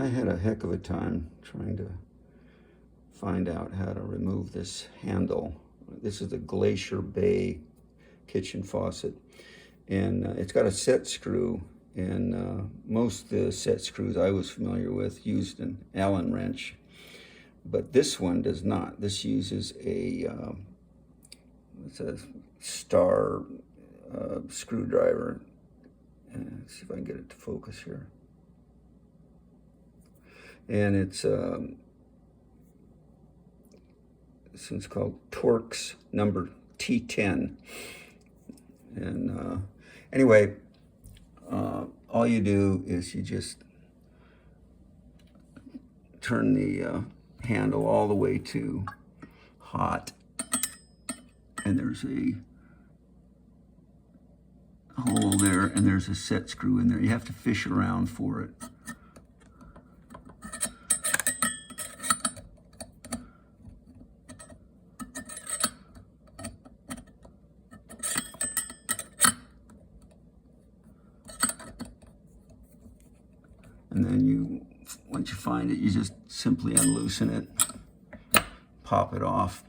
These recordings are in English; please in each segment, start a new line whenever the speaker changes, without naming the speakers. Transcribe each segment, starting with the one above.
I had a heck of a time trying to find out how to remove this handle. This is the Glacier Bay kitchen faucet, and it's got a set screw, and most of the set screws I was familiar with used an Allen wrench, but this one does not. This uses it's a star screwdriver. Let's see if I can get it to focus here. And it's this one's called Torx number T10. And anyway, all you do is you just turn the handle all the way to hot, and there's a hole there, and there's a set screw in there. You have to fish around for it. And then once you find it, you just simply unloosen it, pop it off.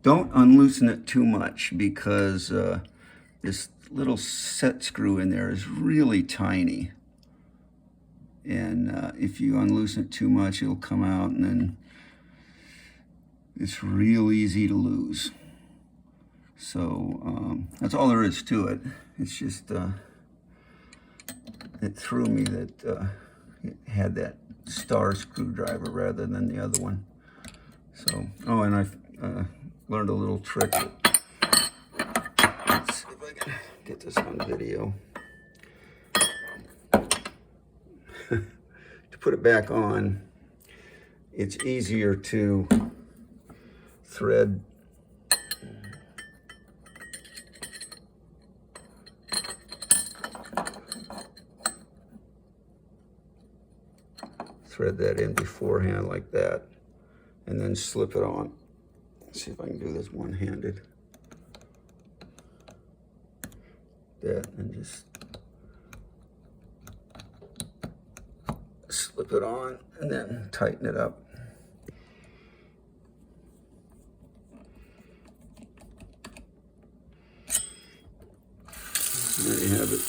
Don't unloosen it too much, because this little set screw in there is really tiny. And if you unloosen it too much, it'll come out, and then it's real easy to lose. So that's all there is to it. It's just, it threw me that it had that star screwdriver rather than the other one. So, oh, and I've learned a little trick. Let's see if I can get this on video. To put it back on, it's easier to thread that in beforehand like that, and then slip it on. Let's see if I can do this one-handed. That, and just slip it on and then tighten it up. There you have it.